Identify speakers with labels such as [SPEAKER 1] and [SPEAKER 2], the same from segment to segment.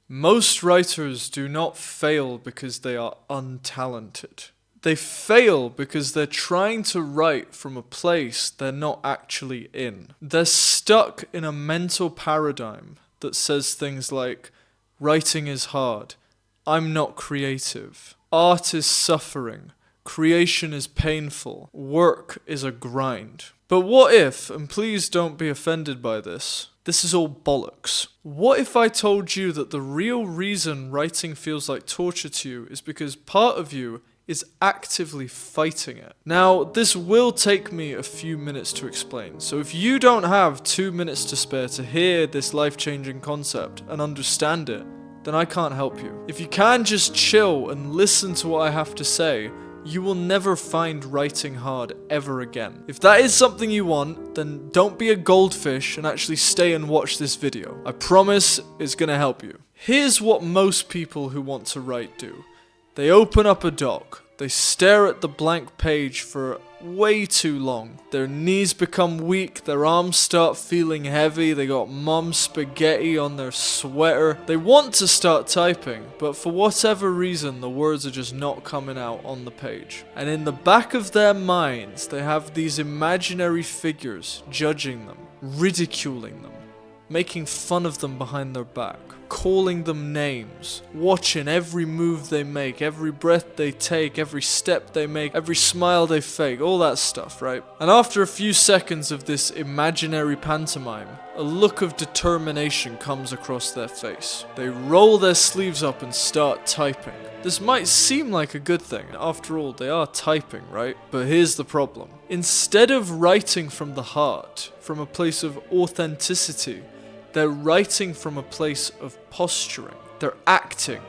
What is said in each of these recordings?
[SPEAKER 1] Most writers do not fail because they are untalented. They fail because they're trying to write from a place they're not actually in. They're stuck in a mental paradigm that says things like, writing is hard, I'm not creative, art is suffering, creation is painful, work is a grind. But what if, and please don't be offended by this is all bollocks. What if I told you that the real reason writing feels like torture to you is because part of you is actively fighting it? Now, this will take me a few minutes to explain, so if you don't have 2 minutes to spare to hear this life-changing concept and understand it, then I can't help you. If you can just chill and listen to what I have to say, you will never find writing hard ever again. If that is something you want, then don't be a goldfish and actually stay and watch this video. I promise it's gonna help you. Here's what most people who want to write do. They open up a doc, they stare at the blank page for way too long. Their knees become weak, their arms start feeling heavy, they got mom's spaghetti on their sweater. They want to start typing, but for whatever reason the words are just not coming out on the page. And in the back of their minds they have these imaginary figures judging them, ridiculing them, making fun of them behind their back, calling them names, watching every move they make, every breath they take, every step they make, every smile they fake, all that stuff, right? And after a few seconds of this imaginary pantomime, a look of determination comes across their face. They roll their sleeves up and start typing. This might seem like a good thing, after all, they are typing, right? But here's the problem. Instead of writing from the heart, from a place of authenticity, they're writing from a place of posturing. They're acting.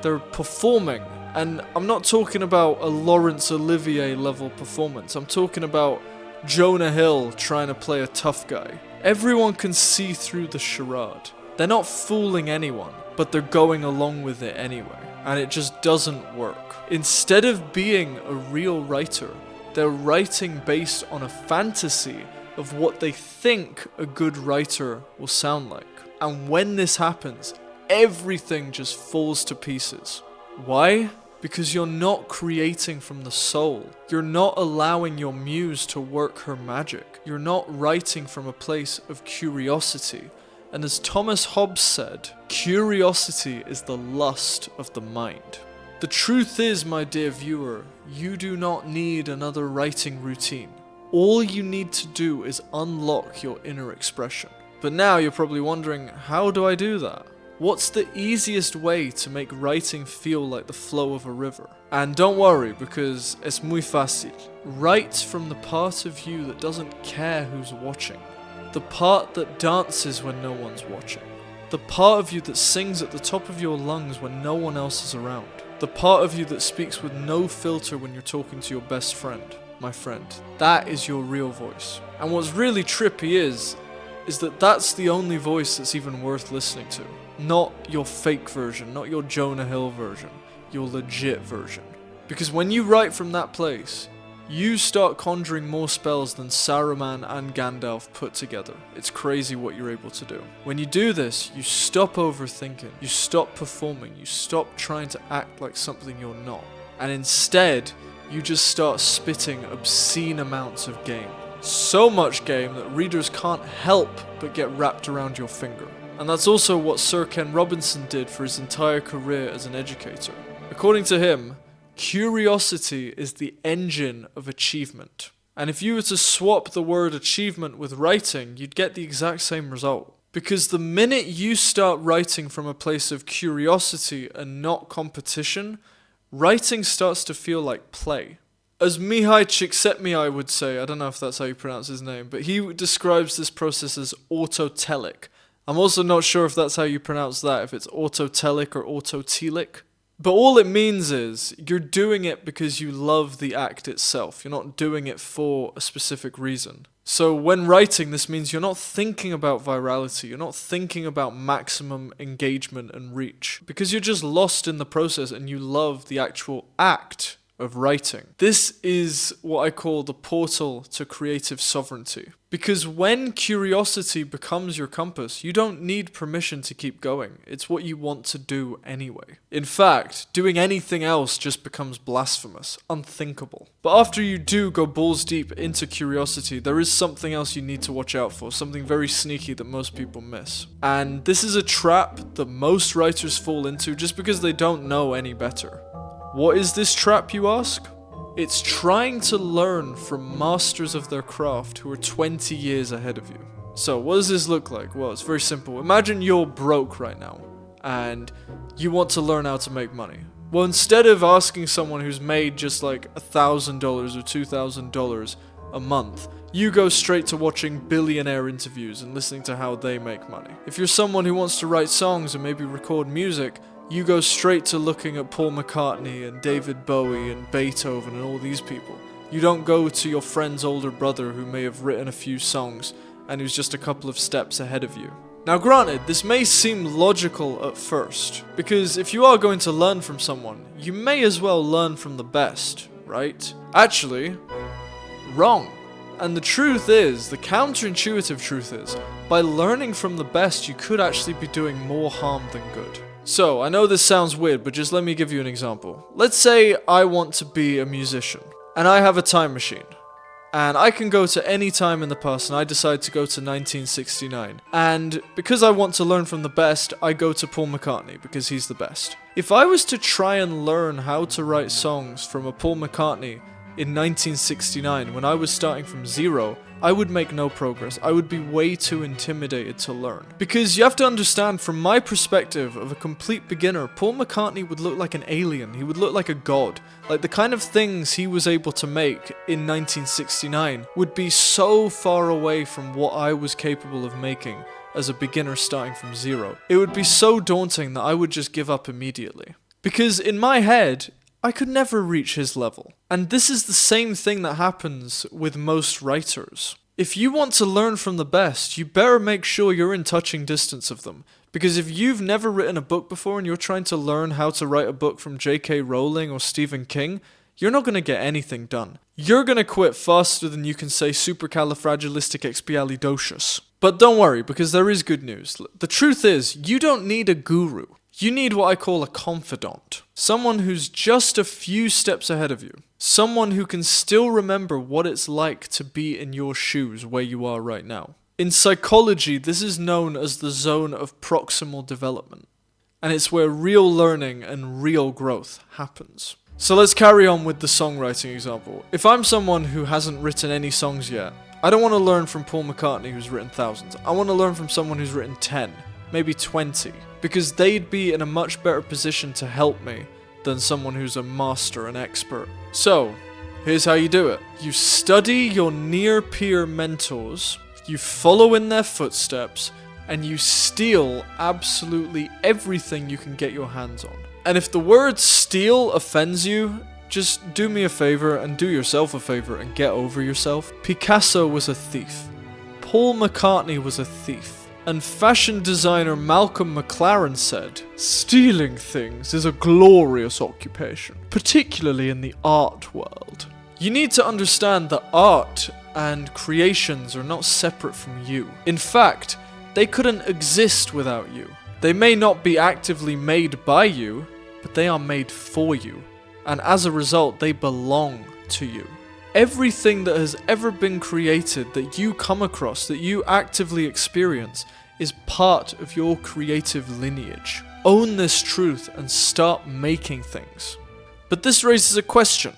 [SPEAKER 1] They're performing. And I'm not talking about a Laurence Olivier level performance. I'm talking about Jonah Hill trying to play a tough guy. Everyone can see through the charade. They're not fooling anyone, but they're going along with it anyway. And it just doesn't work. Instead of being a real writer, they're writing based on a fantasy of what they think a good writer will sound like. And when this happens, everything just falls to pieces. Why? Because you're not creating from the soul. You're not allowing your muse to work her magic. You're not writing from a place of curiosity. And as Thomas Hobbes said, curiosity is the lust of the mind. The truth is, my dear viewer, you do not need another writing routine. All you need to do is unlock your inner expression. But now you're probably wondering, how do I do that? What's the easiest way to make writing feel like the flow of a river? And don't worry, because es muy fácil. Write from the part of you that doesn't care who's watching. The part that dances when no one's watching. The part of you that sings at the top of your lungs when no one else is around. The part of you that speaks with no filter when you're talking to your best friend. My friend, that is your real voice. And what's really trippy is that that's the only voice that's even worth listening to. Not your fake version, not your Jonah Hill version, your legit version. Because when you write from that place, you start conjuring more spells than Saruman and Gandalf put together. It's crazy what you're able to do. When you do this, you stop overthinking, you stop performing, you stop trying to act like something you're not. And instead, you just start spitting obscene amounts of game. So much game that readers can't help but get wrapped around your finger. And that's also what Sir Ken Robinson did for his entire career as an educator. According to him, curiosity is the engine of achievement. And if you were to swap the word achievement with writing, you'd get the exact same result. Because the minute you start writing from a place of curiosity and not competition, writing starts to feel like play. As Mihai Csikszentmihalyi would say, I don't know if that's how you pronounce his name, but he describes this process as autotelic. I'm also not sure if that's how you pronounce that, if it's autotelic or autotelic. But all it means is you're doing it because you love the act itself. You're not doing it for a specific reason. So when writing, this means you're not thinking about virality. You're not thinking about maximum engagement and reach. Because you're just lost in the process and you love the actual act of writing. This is what I call the portal to creative sovereignty. Because when curiosity becomes your compass, you don't need permission to keep going. It's what you want to do anyway. In fact, doing anything else just becomes blasphemous, unthinkable. But after you do go balls deep into curiosity, there is something else you need to watch out for, something very sneaky that most people miss. And this is a trap that most writers fall into just because they don't know any better. What is this trap, you ask? It's trying to learn from masters of their craft who are 20 years ahead of you. So what does this look like? Well, it's very simple. Imagine you're broke right now and you want to learn how to make money. Well, instead of asking someone who's made just like $1,000 or $2,000 a month, you go straight to watching billionaire interviews and listening to how they make money. If you're someone who wants to write songs and maybe record music, you go straight to looking at Paul McCartney and David Bowie and Beethoven and all these people. You don't go to your friend's older brother who may have written a few songs and who's just a couple of steps ahead of you. Now granted, this may seem logical at first, because if you are going to learn from someone, you may as well learn from the best, right? Actually, wrong. And the truth is, the counterintuitive truth is, by learning from the best, you could actually be doing more harm than good. So, I know this sounds weird, but just let me give you an example. Let's say I want to be a musician, and I have a time machine. And I can go to any time in the past, and I decide to go to 1969. And because I want to learn from the best, I go to Paul McCartney, because he's the best. If I was to try and learn how to write songs from a Paul McCartney in 1969, when I was starting from zero, I would make no progress. I would be way too intimidated to learn. Because you have to understand, from my perspective of a complete beginner, Paul McCartney would look like an alien. He would look like a god. Like, the kind of things he was able to make in 1969 would be so far away from what I was capable of making as a beginner starting from zero. It would be so daunting that I would just give up immediately. Because in my head, I could never reach his level. And this is the same thing that happens with most writers. If you want to learn from the best, you better make sure you're in touching distance of them. Because if you've never written a book before and you're trying to learn how to write a book from J.K. Rowling or Stephen King, you're not going to get anything done. You're going to quit faster than you can say supercalifragilisticexpialidocious. But don't worry, because there is good news. The truth is, you don't need a guru. You need what I call a confidant. Someone who's just a few steps ahead of you. Someone who can still remember what it's like to be in your shoes where you are right now. In psychology, this is known as the zone of proximal development. And it's where real learning and real growth happens. So let's carry on with the songwriting example. If I'm someone who hasn't written any songs yet, I don't want to learn from Paul McCartney who's written thousands. I want to learn from someone who's written 10, maybe 20. Because they'd be in a much better position to help me than someone who's a master and expert. So, here's how you do it. You study your near-peer mentors, you follow in their footsteps, and you steal absolutely everything you can get your hands on. And if the word steal offends you, just do me a favor and do yourself a favor and get over yourself. Picasso was a thief. Paul McCartney was a thief. And fashion designer Malcolm McLaren said, "Stealing things is a glorious occupation, particularly in the art world." You need to understand that art and creations are not separate from you. In fact, they couldn't exist without you. They may not be actively made by you, but they are made for you. And as a result, they belong to you. Everything that has ever been created that you come across, that you actively experience, is part of your creative lineage. Own this truth and start making things. But this raises a question.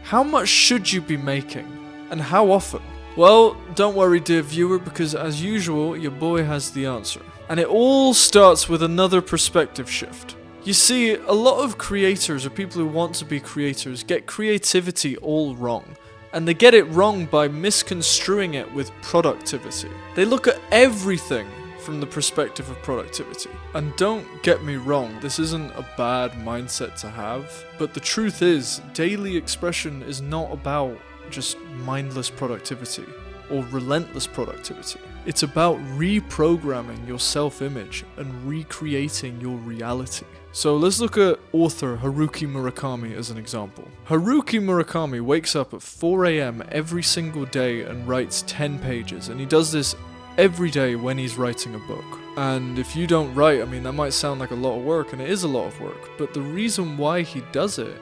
[SPEAKER 1] How much should you be making? And how often? Well, don't worry, dear viewer, because as usual, your boy has the answer. And it all starts with another perspective shift. You see, a lot of creators, or people who want to be creators, get creativity all wrong. And they get it wrong by misconstruing it with productivity. They look at everything from the perspective of productivity. And don't get me wrong, this isn't a bad mindset to have, but the truth is, daily expression is not about just mindless productivity or relentless productivity. It's about reprogramming your self-image and recreating your reality. So let's look at author Haruki Murakami as an example. Haruki Murakami wakes up at 4 a.m. every single day and writes 10 pages, and he does this every day when he's writing a book. And if you don't write, I mean, that might sound like a lot of work, and it is a lot of work, but the reason why he does it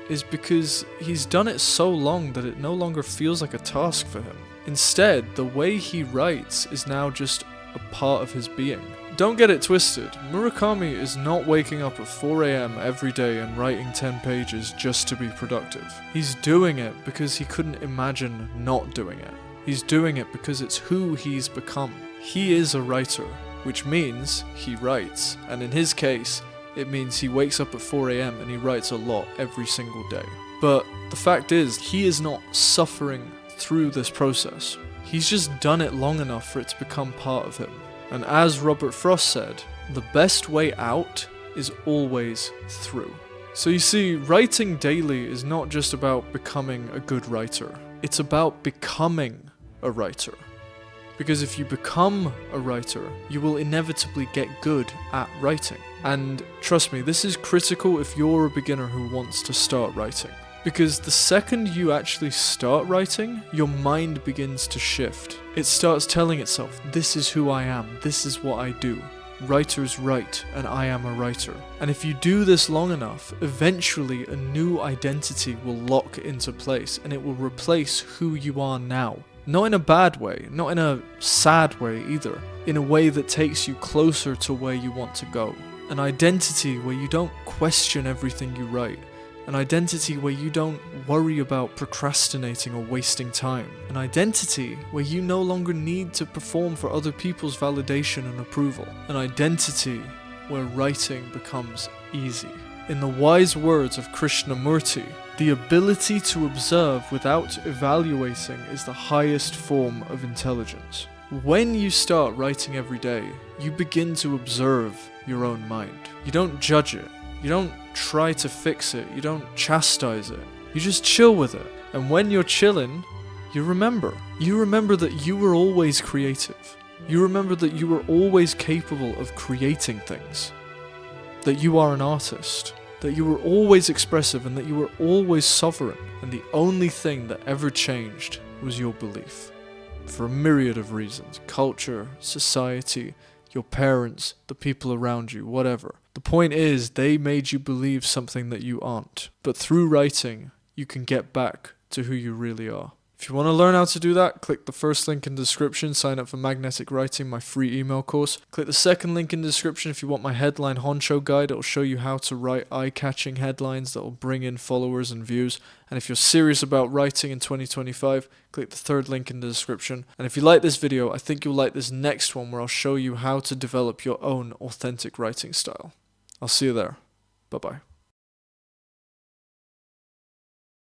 [SPEAKER 1] is because he's done it so long that it no longer feels like a task for him. Instead, the way he writes is now just a part of his being. Don't get it twisted, Murakami is not waking up at 4 a.m. every day and writing 10 pages just to be productive. He's doing it because he couldn't imagine not doing it. He's doing it because it's who he's become. He is a writer, which means he writes, and in his case, it means he wakes up at 4 a.m. and he writes a lot every single day. But the fact is, he is not suffering through this process. He's just done it long enough for it to become part of him. And as Robert Frost said, the best way out is always through. So you see, writing daily is not just about becoming a good writer. It's about becoming a writer. Because if you become a writer, you will inevitably get good at writing. And trust me, this is critical if you're a beginner who wants to start writing. Because the second you actually start writing, your mind begins to shift. It starts telling itself, this is who I am, this is what I do. Writers write, and I am a writer. And if you do this long enough, eventually a new identity will lock into place, and it will replace who you are now. Not in a bad way, not in a sad way either, in a way that takes you closer to where you want to go. An identity where you don't question everything you write. An identity where you don't worry about procrastinating or wasting time. An identity where you no longer need to perform for other people's validation and approval. An identity where writing becomes easy. In the wise words of Krishnamurti, the ability to observe without evaluating is the highest form of intelligence. When you start writing every day, you begin to observe your own mind. You don't judge it. You don't try to fix it. You don't chastise it. You just chill with it. And when you're chilling, you remember. You remember that you were always creative. You remember that you were always capable of creating things. That you are an artist. That you were always expressive and that you were always sovereign. And the only thing that ever changed was your belief. For a myriad of reasons. Culture, society, your parents, the people around you, whatever. The point is, they made you believe something that you aren't. But through writing, you can get back to who you really are. If you want to learn how to do that, click the first link in the description, sign up for Magnetic Writing, my free email course. Click the second link in the description if you want my headline honcho guide. It'll show you how to write eye-catching headlines that will bring in followers and views. And if you're serious about writing in 2025, click the third link in the description. And if you like this video, I think you'll like this next one where I'll show you how to develop your own authentic writing style. I'll see you there. Bye-bye.